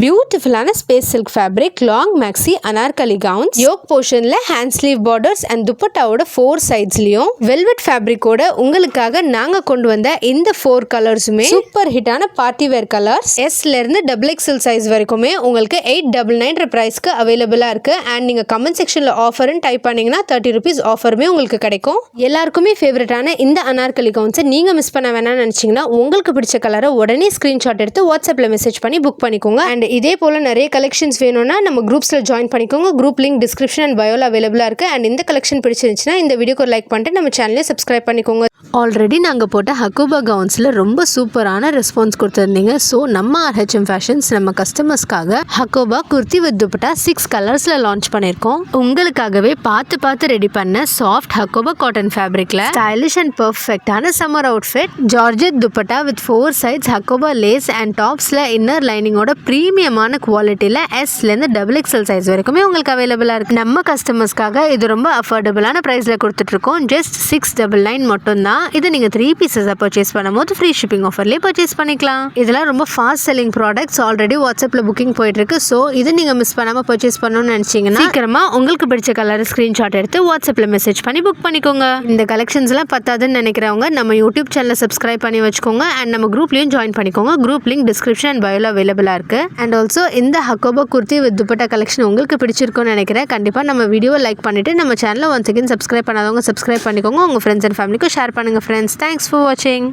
பியூட்டிஃபுல்லான space silk fabric long maxi anarkali gowns yoke போர்ஷன்ல hand sleeve borders and துப்பட்டாவோட 4 சைட்ஸ்லயும் வெல்வெட் ஃபேப்ரிக்கோட உங்களுக்காக நாங்க கொண்டு வந்த இந்த 4 கலர்ஸுமே சூப்பர் ஹிட்டான பார்ட்டி வேர் கலர்ஸ். எஸ்ல இருந்து XXL சைஸ் வரைக்குமே உங்களுக்கு 899 பிரைஸ்க்கு அவைலபிளா இருக்கு. அண்ட் நீங்க கமெண்ட் செக்ஷன்ல ஆஃபர்னு டைப் பண்ணீங்கன்னா 30 rupees ஆஃபருமே உங்களுக்கு கிடைக்கும். எல்லாருக்குமே ஃபேவரட்டான இந்த அனார்கலி கவுன்ஸை நீங்க மிஸ் பண்ண வேணாம்னு நினைச்சீங்கன்னா உங்களுக்கு பிடிச்ச கலரை உடனே ஸ்கிரீன்ஷாட் எடுத்து வாட்ஸ்அப்ல மெசேஜ் பண்ணி புக் பண்ணிக்கோங்க. அண்ட் இதே போல நிறைய கலெக்ஷன்ஸ் வேணும்னா நம்ம குரூப்ஸ்ல ஜாயின் பண்ணிக்கோங்க. குரூப் லிங்க் டிஸ்கிரிப்ஷன் அண்ட் பயோல அவைலபிளா இருக்கு. அண்ட் இந்த கலெக்ஷன் பிடிச்சிருந்துச்சுன்னா இந்த வீடியோக்கு லைக் பண்ணிட்டு நம்ம சேனலை சப்ஸ்கிரைப் பண்ணிக்கோங்க. ஆல்ரெடி நாங்கள் போட்ட ஹக்கோபா கவுன்ஸில் ரொம்ப சூப்பரான ரெஸ்பான்ஸ் கொடுத்துருந்தீங்க. ஸோ நம்ம RHM ஃபேஷன்ஸ் நம்ம கஸ்டமர்ஸ்க்காக ஹக்கோபா குர்த்தி வித் துப்பட்டா 6 கலர்ஸில் லான்ச் பண்ணியிருக்கோம். உங்களுக்காகவே பார்த்து ரெடி பண்ண சாஃப்ட் ஹக்கோபா காட்டன் ஃபேப்ரிக்கில் ஸ்டைலிஷ் அண்ட் பர்ஃபெக்டான summer outfit georgette dupatta with 4 sides Hakoba lace and டாப்ஸில் இன்னர் லைனிங்கோட ப்ரீமியமான குவாலிட்டியில் Sலேருந்து XXL சைஸ் வரைக்குமே உங்களுக்கு அவைலபிளாக இருக்குது. நம்ம கஸ்டமர்ஸ்க்காக இது ரொம்ப அஃபோர்டபுளான ப்ரைஸில் கொடுத்துட்ருக்கோம். ஜஸ்ட் 699 மட்டும்தான். இது நீங்க 3 pieces பர்ச்சேஸ் பண்ணும்போது ஃப்ரீ ஷிப்பிங் ஆஃபர்லயே பர்ச்சேஸ் பண்ணிக்கலாம். இதெல்லாம் ரொம்ப ஃபாஸ்ட் செல்லிங் ப்ராடக்ட்ஸ். ஆல்ரெடி வாட்ஸ்அப்ல புக்கிங் போயிட்டு இருக்கு. ஸோ இது நீங்க மிஸ் பண்ணாம பர்ச்சேஸ் பண்ணணும்னு நினைச்சீங்கன்னா சீக்கிரமா உங்களுக்கு பிடிச்ச கலர் ஸ்கிரீன்ஷாட் எடுத்து வாட்ஸ்அப்ல மெசேஜ் பண்ணி புக் பண்ணிக்கோங்க. இந்த கலெக்ஷன்ஸ் எல்லாம் பத்தாதுன்னு நினைக்கிறவங்க நம்ம யூடியூப் சேனலை சப்ஸ்கிரைப் பண்ணி வச்சுக்கோங்க. அண்ட் நம்ம குரூப்லயும் ஜாயின் பண்ணிக்கோங்க. குரூப் லிங்க் டிஸ்கிரிப்ஷன் அண்ட் பயோல அவைலபிளா இருக்கு. அண்ட் ஆல்சோ இந்த ஹக்கோபா குர்த்தி வித் துப்பட்டா கலெக்ஷன் உங்களுக்கு பிடிச்சிருக்கும்னு நினைக்கிறேன். கண்டிப்பா நம்ம வீடியோவை லைக் பண்ணிட்டு நம்ம சேனலை ஒன்ஸ் அகைன் சப்ஸ்கிரைப் பண்ணாதவங்க சப்ஸ்கிரைப் பண்ணிக்கோங்க. உங்க ஃப்ரெண்ட்ஸ் அண்ட் ஃபேமிலிக்கு ஷேர் பண்ணுங்க. Friends, thanks for watching.